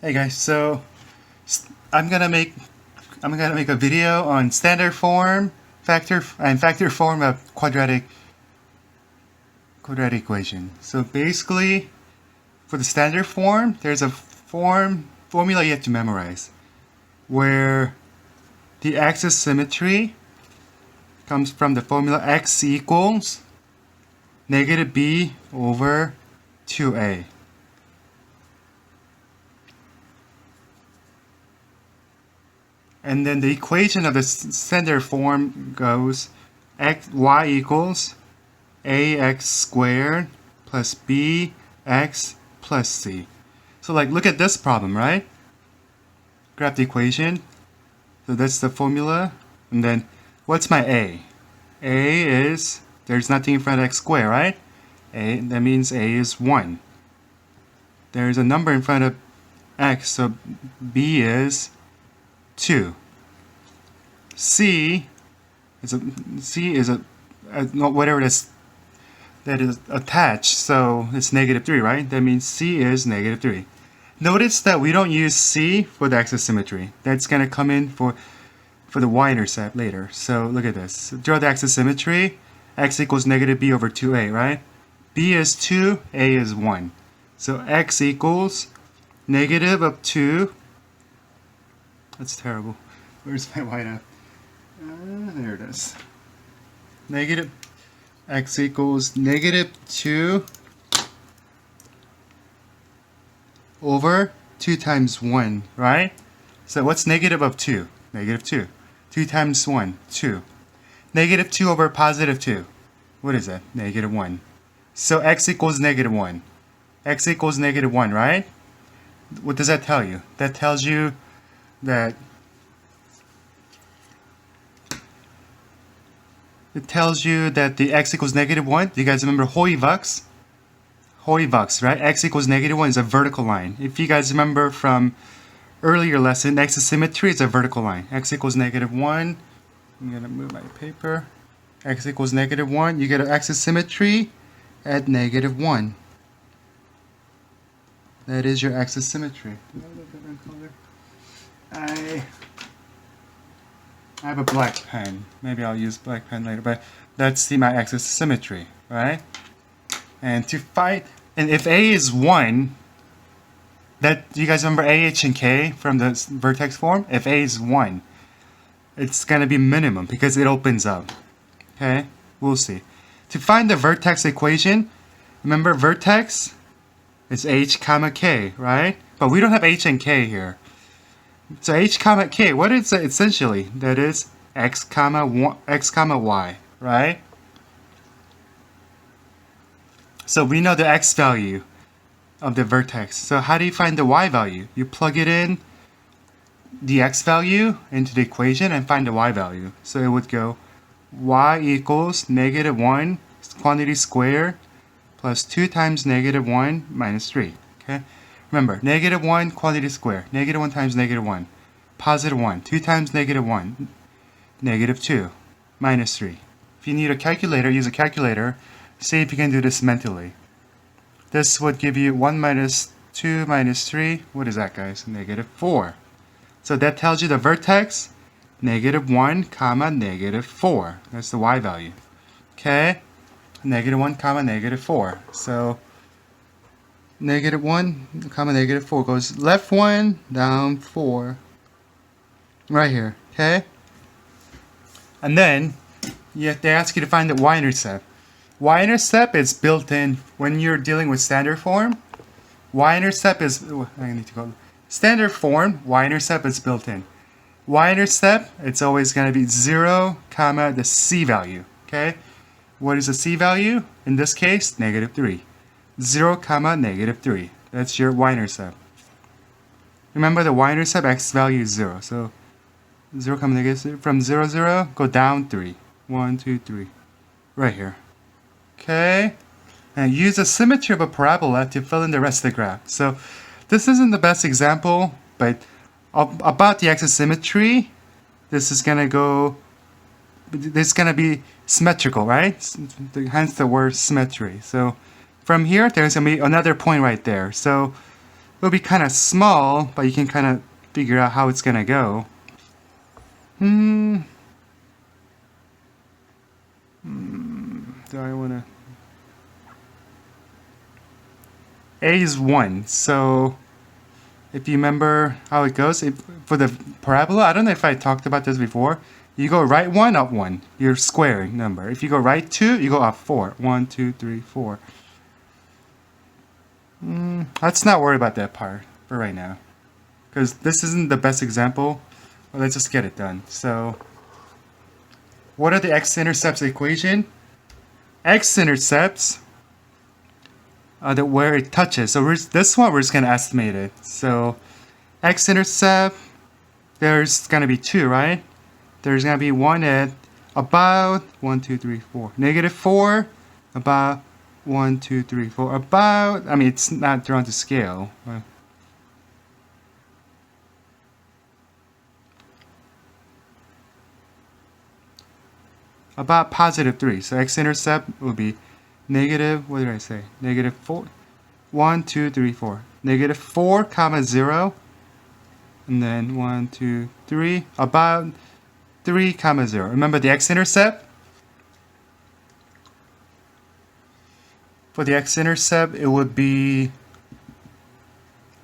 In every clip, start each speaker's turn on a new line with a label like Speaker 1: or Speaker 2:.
Speaker 1: Hey guys, so I'm gonna make a video on standard form, factor form of quadratic equation. So basically, for the standard form, there's a formula you have to memorize, where the axis symmetry comes from the formula x equals negative b over 2a. And then the equation of the standard form goes y equals ax squared plus bx plus c. So like, look at this problem, right? Grab the equation. So that's the formula. And then what's my a? A is, there's nothing in front of x squared, right? That means a is 1. There's a number in front of x, so b is 2. C is whatever that is attached, so it's negative 3, right? That means C is negative 3. Notice that we don't use C for the axis symmetry. That's going to come in for the Y-intercept later. So look at this. Draw the axis symmetry. X equals negative b over 2a, right? B is 2, a is 1. So x equals negative of 2. That's terrible. Where's my whiteout? There it is. Negative x equals negative 2 over 2 times 1, right? So what's negative of 2? Negative 2. 2 times 1, 2. Negative 2 over positive 2. What is that? Negative 1. So x equals negative 1. X equals negative 1, right? What does that tell you? That tells you that the x equals negative 1. Do you guys remember Hoy-Vux? Hoy-Vux, right? X equals negative 1 is a vertical line. If you guys remember from earlier lesson, axis symmetry is a vertical line. X equals negative 1. I'm going to move my paper. X equals negative 1. You get an axis symmetry at negative 1. That is your axis symmetry. Do I have a different color? I have a black pen. Maybe I'll use black pen later, but that's my axis symmetry, right? And to find, and if A is 1, do you guys remember A, H, and K from the vertex form? If A is 1, it's going to be minimum because it opens up. Okay? We'll see. To find the vertex equation, remember vertex is H comma K, right? But we don't have H and K here. So H comma K, what is it essentially? That is X comma Y, right? So we know the X value of the vertex. So how do you find the Y value? You plug it in, the X value, into the equation and find the Y value. So it would go Y equals negative 1 quantity squared plus 2 times negative 1 minus 3. Okay? Remember, negative 1 quantity squared. Negative 1 times negative 1. Positive 1. 2 times negative 1. Negative 2. Minus 3. If you need a calculator, use a calculator. See if you can do this mentally. This would give you 1 minus 2 minus 3. What is that, guys? Negative 4. So that tells you the vertex, negative 1 comma negative 4. That's the Y value. Okay? Negative 1 comma negative 4. So negative 1 comma negative 4 goes left 1, down 4. Right here, okay? And then they ask you to find the Y-intercept. Y-intercept is built in when you're dealing with standard form. Y-intercept is, I need to go. Standard form, Y-intercept is built in. Y-intercept, it's always going to be 0 comma the C value, okay? What is the C value? In this case, negative 3. 0 comma negative 3. That's your Y-intercept. Remember the Y-intercept X value is 0. So 0 comma negative 3. From 0, 0, go down 3. 1, 2, 3. Right here. Okay? And use the symmetry of a parabola to fill in the rest of the graph. So this isn't the best example, but about the axis symmetry, this is going to be symmetrical, right? Hence the word symmetry. So from here, there's going to be another point right there. So It'll be kind of small, but you can kind of figure out how it's gonna go. Do I wanna? A is 1, so if you remember how it goes, for the parabola, I don't know if I talked about this before. You go right 1, up 1. You're squaring number. If you go right 2, you go up 4. 1, 2, 3, 4. Let's not worry about that part for right now, because this isn't the best example. Well, let's just get it done. So, what are the X-intercepts equation? X-intercepts where it touches. So this one we're just gonna estimate it. So X-intercept, there's gonna be 2, right? There's gonna be 1 at about 1, 2, 3, 4. -4, about 1, 2, 3, 4. About, I mean, it's not drawn to scale. About +3. So X-intercept will be negative, what did I say? -4. 1, 2, 3, 4. -4, comma 0. And then 1, 2, 3. About 3, comma 0. Remember the X-intercept? For the X-intercept, it would be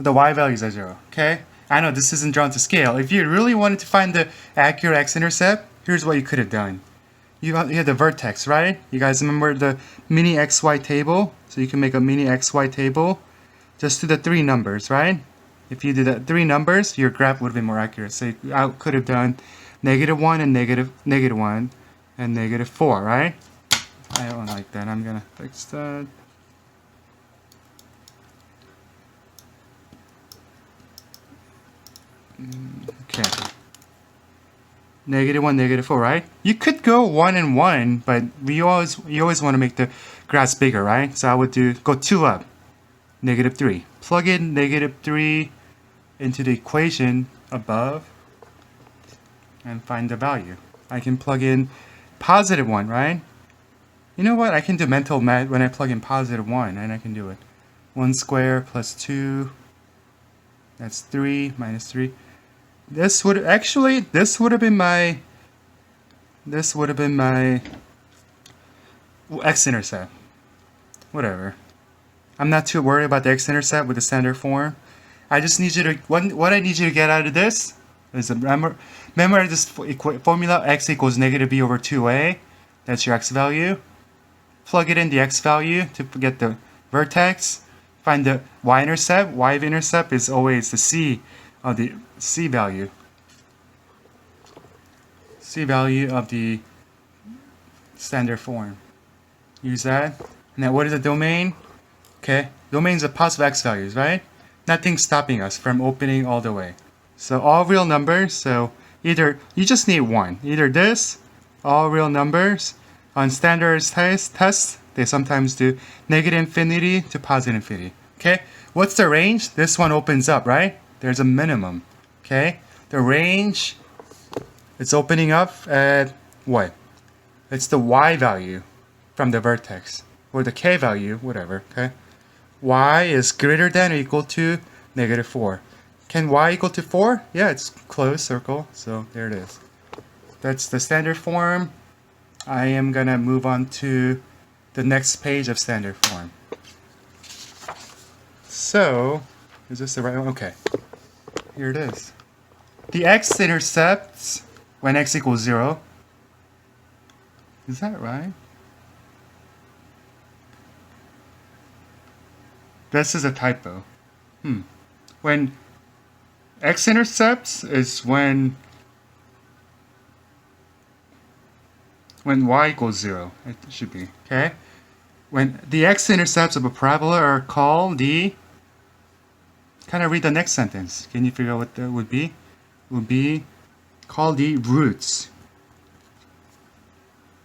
Speaker 1: the Y values are 0. Okay? I know this isn't drawn to scale. If you really wanted to find the accurate X-intercept, here's what you could have done. You have the vertex, right? You guys remember the mini XY table? So you can make a mini XY table. Just do the 3 numbers, right? If you do the 3 numbers, your graph would have been more accurate. So I could have done -1 and -1 and -4, right? I don't like that. I'm gonna fix that. Okay. -1, -4, right? You could go 1 and 1, but you always want to make the graphs bigger, right? So I would go 2 up, -3. Plug in -3 into the equation above and find the value. I can plug in +1, right? You know what? I can do mental math when I plug in +1, and I can do it. 1 squared plus 2, that's 3 minus 3. This would have been my X-intercept. Whatever. I'm not too worried about the X-intercept with the standard form. I just need you to what I need you to get out of this is remember this formula: x equals -b over 2a. That's your x value. Plug it in the x value to get the vertex. Find the y-intercept. Y-intercept is always the c of the c value. C value of the standard form. Use that. And then what is the domain? Okay, domains are positive x values, right? Nothing's stopping us from opening all the way. So all real numbers. So either you just need one. Either this, all real numbers. On standard tests, they sometimes do -infinity to +infinity. Okay, what's the range? This one opens up, right? There's a minimum. Okay, the range, it's opening up at what? It's the y value from the vertex, or the k value, whatever. Okay, y is greater than or equal to -4. Can y equal to 4? Yeah, it's closed circle, so there it is. That's the standard form. I am gonna move on to the next page of standard form. So, is this the right one? Okay, here it is. The x-intercepts when x equals 0. Is that right? This is a typo. When x-intercepts is when y equals 0, it should be, okay? When the x-intercepts of a parabola are called the, kind of read the next sentence. Can you figure out what that would be? It would be called the roots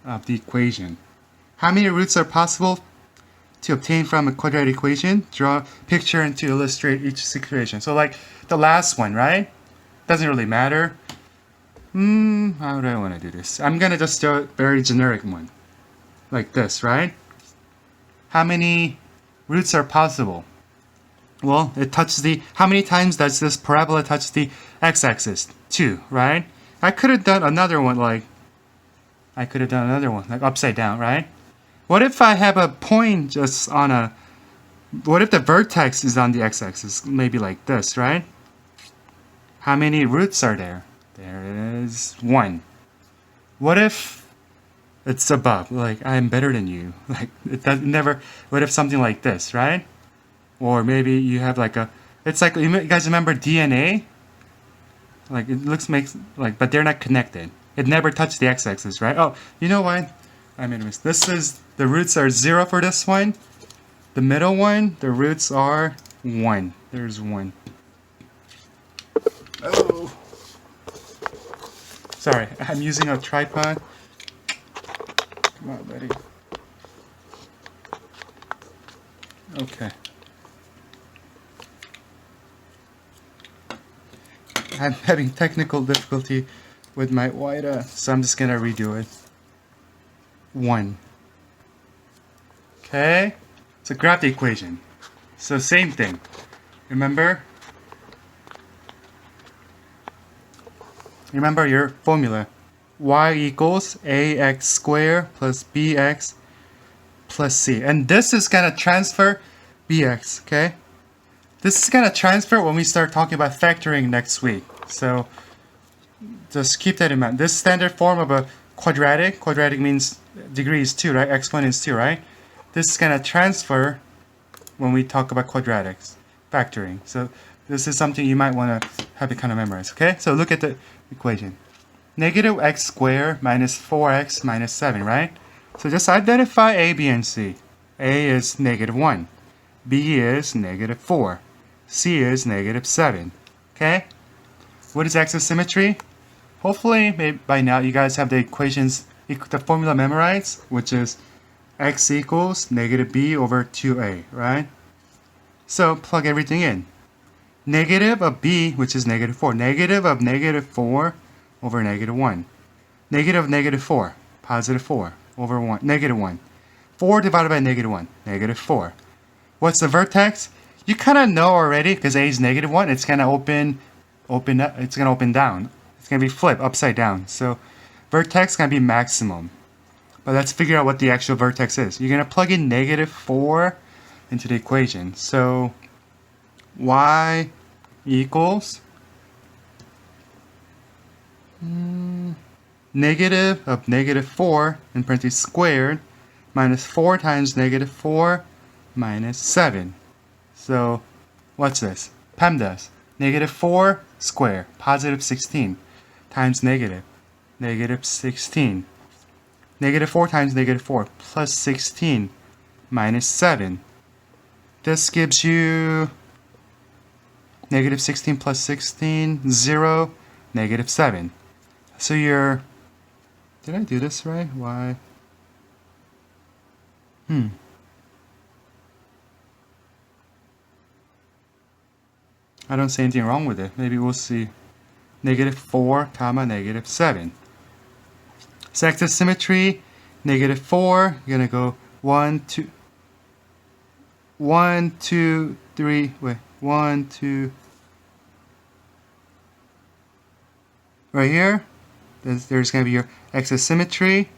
Speaker 1: of the equation. How many roots are possible to obtain from a quadratic equation? Draw a picture and to illustrate each situation. So like the last one, right? Doesn't really matter. How do I want to do this? I'm gonna just do a very generic one. Like this, right? How many roots are possible? Well, it touches the, how many times does this parabola touch the x-axis? 2, right? I could have done another one like upside down, right? What if I have a point just on a, what if the vertex is on the x-axis? Maybe like this, right? How many roots are there? There is 1. What if it's above? Like, I'm better than you. Like, it does never, what if something like this, right? Or maybe you have like a, it's like, you guys remember DNA? Like, it makes, like, but they're not connected. It never touched the x-axis, right? Oh, you know what? I made a mistake. This is, the roots are 0 for this one. The middle one, the roots are 1. There's 1. Oh. Sorry, I'm using a tripod. Come on, buddy. Okay. I'm having technical difficulty with my Y, so I'm just gonna redo it. 1. Okay? So graph the equation. So same thing. Remember your formula. Y equals ax squared plus bx plus c. And this is gonna transfer bx, okay? This is gonna transfer when we start talking about factoring next week. So just keep that in mind. This standard form of a quadratic means degree is 2, right? Exponent is 2, right? This is gonna transfer when we talk about quadratics, factoring. So this is something you might want to have it kind of memorized, okay? So look at the equation. Negative x squared minus 4x minus 7, right? So just identify a, b, and c. A is negative 1. B is negative 4. C is negative 7. Okay? What is X-Symmetry? Hopefully, maybe by now you guys have the equations, the formula memorized, which is x equals negative b over 2a, right? So plug everything in. Negative of b, which is negative 4. Negative of negative 4 over negative 1. Negative of negative 4, positive 4 over 1, negative 1. 4 divided by negative 1, negative 4. What's the vertex? You kind of know already because a is negative 1. It's going to open up, it's going to open down. It's going to be flipped upside down. So vertex is going to be maximum. But let's figure out what the actual vertex is. You're going to plug in negative 4 into the equation. So y equals negative of negative 4 in parentheses squared minus 4 times negative 4 minus 7. So what's this? PEMDAS. Negative 4 squared, positive 16 times negative 16. Negative 4 times negative 4 plus 16 minus 7. This gives you negative 16 plus 16, 0, negative 7. So you're, did I do this right? Why? I don't see anything wrong with it. Maybe we'll see negative 4 comma negative 7. So X-Symmetry, negative 4, you're going to go 1, 2, 1, 2, 3, wait, 1, 2, right here, there's going to be your X-Symmetry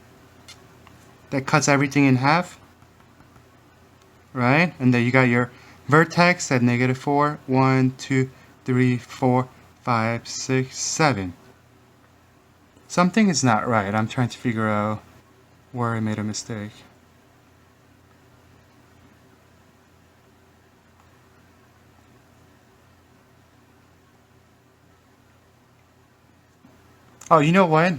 Speaker 1: that cuts everything in half, right? And then you got your vertex at negative 4, 1, 2, 3, 4, 5, 6, 7. Something is not right. I'm trying to figure out where I made a mistake. Oh, you know what?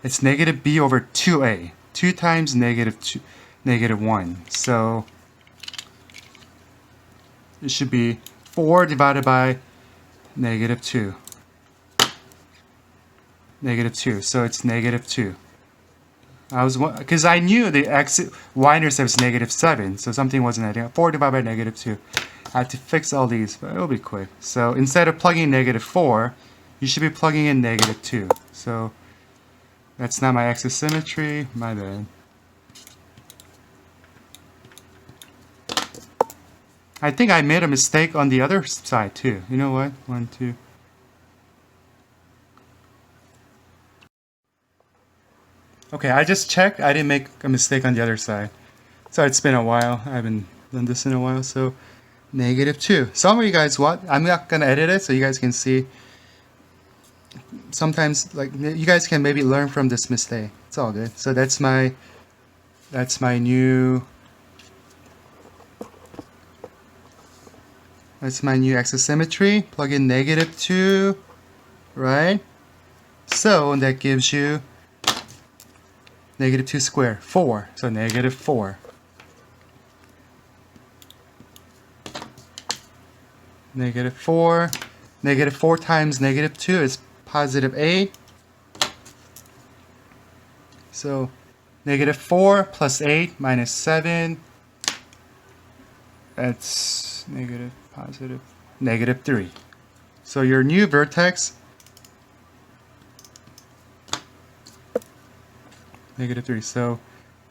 Speaker 1: It's negative b over 2a. 2 times negative 2, negative 1. So it should be 4 divided by negative 2. Negative 2. So it's negative 2. Because I knew the Y-intercept is negative 7. So something wasn't adding up. 4 divided by negative 2. I have to fix all these, but it'll be quick. So instead of plugging negative 4, you should be plugging in negative 2. So that's not my X-Symmetry. My bad. I think I made a mistake on the other side too. You know what? 1, 2. Okay, I just checked. I didn't make a mistake on the other side. So it's been a while. I haven't done this in a while. So -2. Some of you guys what? I'm not gonna edit it so you guys can see. Sometimes like you guys can maybe learn from this mistake. It's all good. So that's my new axis symmetry. Plug in -2, right? So that gives you -2 squared, 4. So -4. -4. -4 times -2 is +8. So -4 plus 8 minus 7. That's -3. So your new vertex -3. So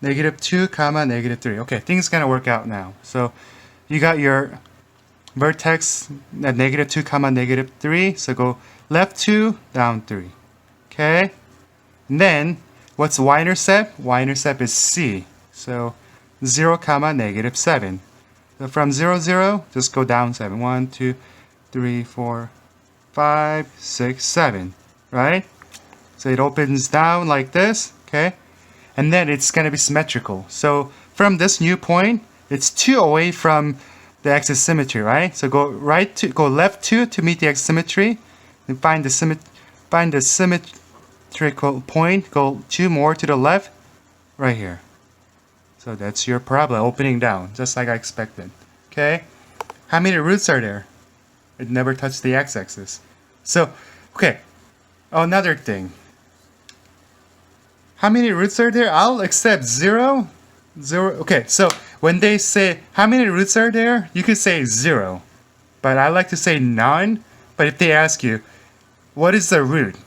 Speaker 1: -2 comma -3. Okay, things gonna work out now. So you got your vertex at -2 comma -3. So go left 2, down 3. Okay, and then what's y-intercept? Y-intercept is C. So 0 comma -7. So from 0, 0, just go down 7. 1, 2, 3, 4, 5, 6, 7. Right? So it opens down like this. Okay, and then it's going to be symmetrical. So from this new point, it's 2 away from the axis symmetry, right? So go left 2 to meet the axis symmetry, and find the symmetrical point. Go 2 more to the left, right here. So that's your parabola opening down, just like I expected. Okay, how many roots are there? It never touched the x-axis. So, okay, another thing. How many roots are there? I'll accept 0. 0. Okay, so when they say how many roots are there, you could say 0. But I like to say none. But if they ask you, what is the root?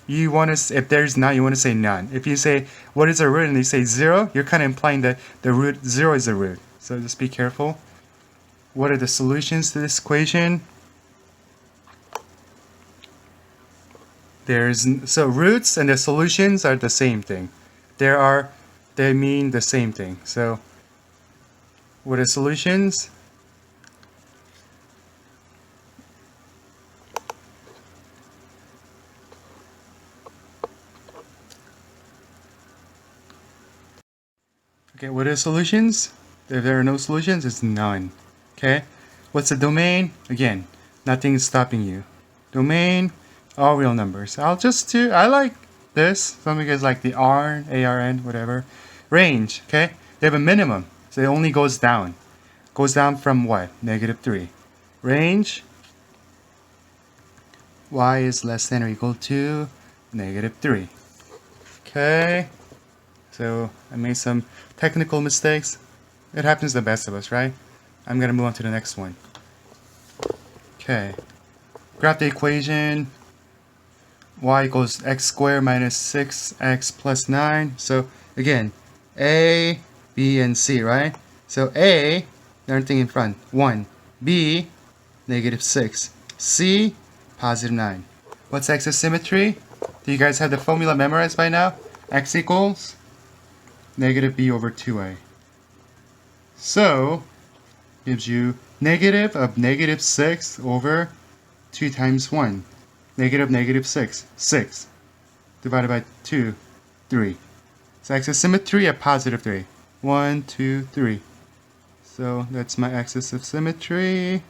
Speaker 1: You want to, if there's none, you want to say none. If you say, what is a root, and they say 0, you're kind of implying that the root 0 is a root. So just be careful. What are the solutions to this equation? So roots and the solutions are the same thing. They mean the same thing. So what are solutions? Okay, what are solutions? If there are no solutions, it's none. Okay, what's the domain? Again, nothing is stopping you. Domain, all real numbers. I like this. Some of you guys like the R, ARN, whatever. Range, okay? They have a minimum, so it only goes down. Goes down from what? -3. Range, y is less than or equal to -3. Okay, so I made some technical mistakes. It happens to the best of us, right? I'm gonna move on to the next one. Okay, graph the equation. Y equals x squared minus 6x plus 9. So again, A, B, and C, right? So A, everything in front, 1. B, -6. C, +9. What's axis symmetry? Do you guys have the formula memorized by now? X equals -b over 2a. So, gives you negative of -6 over 2 times 1. Negative -6. 6. Divided by 2. 3. So axis symmetry at +3. 1, 2, 3. So that's my axis of symmetry.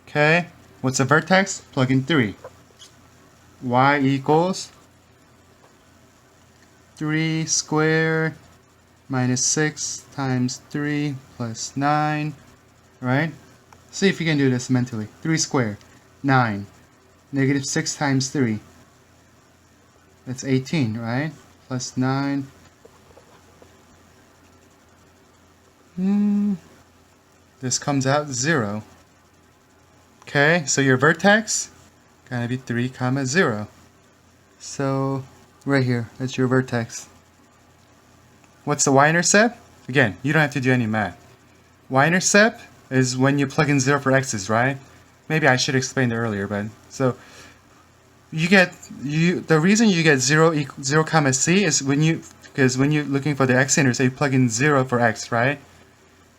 Speaker 1: Okay. What's the vertex? Plug in 3. Y equals 3 squared minus 6 times 3 plus 9. Right? See if you can do this mentally. 3 squared. 9. Negative 6 times 3. That's 18, right? Plus 9. This comes out 0. Okay, so your vertex gonna be 3 comma 0. So right here, that's your vertex. What's the y-intercept? Again, you don't have to do any math. Y-intercept, is when you plug in 0 for x's, right? Maybe I should explain it earlier, but so the reason you get 0 comma c is because when you're looking for the x-intercept, you plug in 0 for x, right?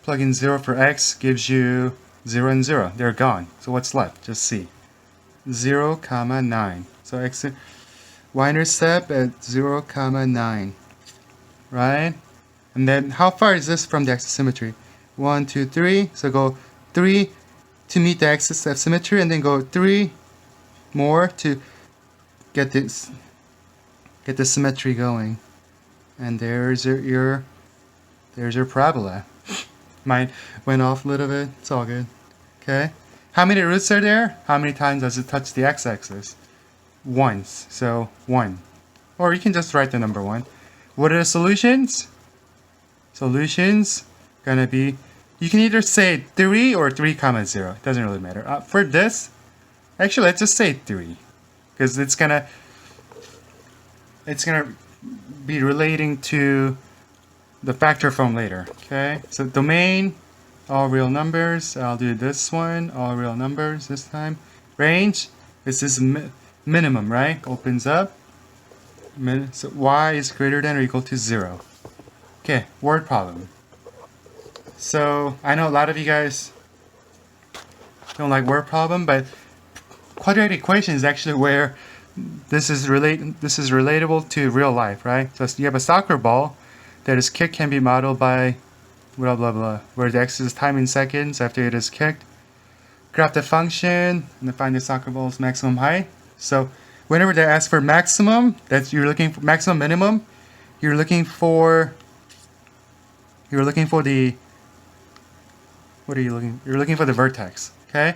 Speaker 1: Plug in 0 for x gives you 0 and 0. They're gone. So what's left? Just c. 0 comma 9. So y-intercept at 0 comma 9, right? And then how far is this from the axis symmetry? 1, 2, 3. So go 3 to meet the axis of symmetry, and then go 3 more to get the symmetry going. And there's your parabola. Mine went off a little bit. It's all good. Okay. How many roots are there? How many times does it touch the x-axis? Once. So 1. Or you can just write the number 1. What are the solutions? Solutions gonna be, you can either say 3 or 3 comma 0. It doesn't really matter. For this, actually let's just say 3, because it's gonna be relating to the factor from later. Okay, so domain, all real numbers. I'll do this one, all real numbers this time. Range, this is minimum, right? Opens up. So y is greater than or equal to 0. Okay, word problem. So I know a lot of you guys don't like word problem, but quadratic equation is actually where this is relatable to real life, right? So you have a soccer ball that is kicked, can be modeled by blah blah blah, where the x is time in seconds after it is kicked. Graph the function and then find the soccer ball's maximum height. So whenever they ask for maximum, you're looking for maximum, minimum, you're looking for the, what are you looking? You're looking for the vertex, okay?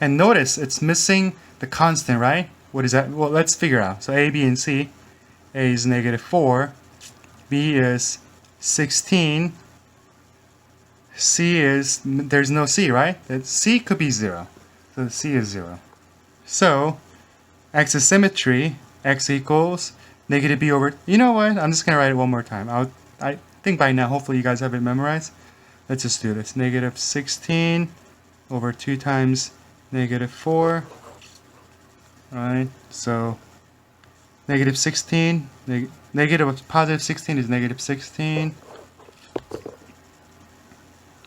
Speaker 1: And notice it's missing the constant, right? What is that? Well, let's figure out. So A, B, and C. A is -4. B is 16. C is, there's no C, right? C could be 0. So C is 0. So axis symmetry, x equals -b over, you know what? I'm just going to write it one more time. I think by now, hopefully you guys have it memorized. Let's just do this. -16 over 2 times -4. Alright, so -16, positive 16 is -16.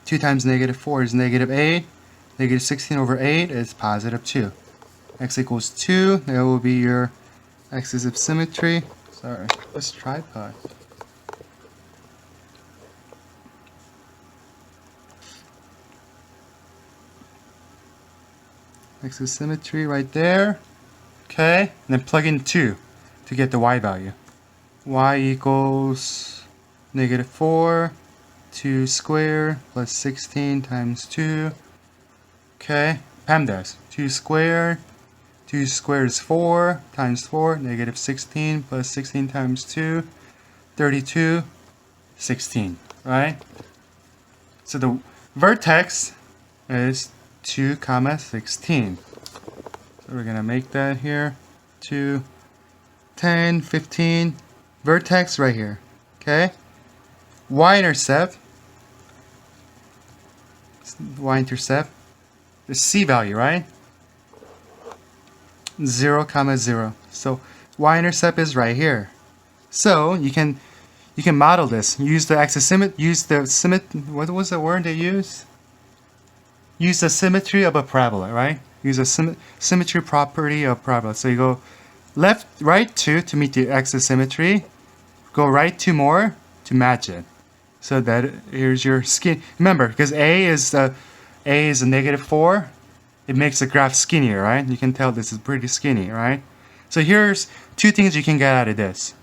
Speaker 1: 2 times -4 is -8. -16 over 8 is positive 2. X equals 2. That will be your axis of symmetry. Sorry, this tripod. Axis symmetry right there. Okay, and then plug in 2 to get the y value. Y equals -4, 2 squared plus 16 times 2. Okay, PEMDAS. 2 squared is 4 times 4, -16 plus 16 times 2, 32, 16, right? So the vertex is 2 comma 16. So we're gonna make that here 2, 10, 15, vertex right here. Okay, y-intercept the c value, right? 0 comma 0. So y-intercept is right here. So you can model this. Use the axis what was the word they used? Use the symmetry of a parabola, right? Use a symmetry property of parabola. So you go right 2 to meet the axis symmetry. Go right 2 more to match it. So that here's your skin. Remember, because A is a -4, it makes the graph skinnier, right? You can tell this is pretty skinny, right? So here's 2 things you can get out of this.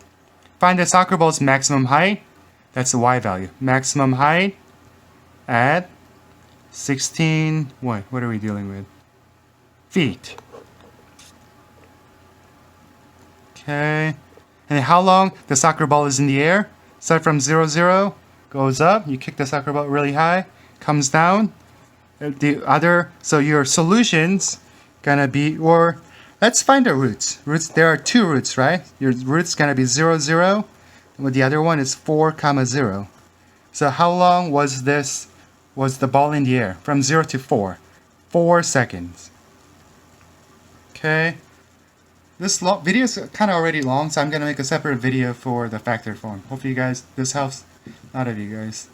Speaker 1: Find the soccer ball's maximum height. That's the y value. Maximum height at 16, what are we dealing with? Feet. Okay. And how long the soccer ball is in the air? Start from 0, 0, goes up, you kick the soccer ball really high, comes down. So your solutions gonna be, or let's find the roots. There are 2 roots, right? Your root's gonna be 0, 0, and the other one is 4 comma 0. So how long was this was the ball in the air from 0 to 4. 4 seconds. Okay. This video is kind of already long, so I'm going to make a separate video for the factor form. Hopefully you guys, this helps a lot of you guys.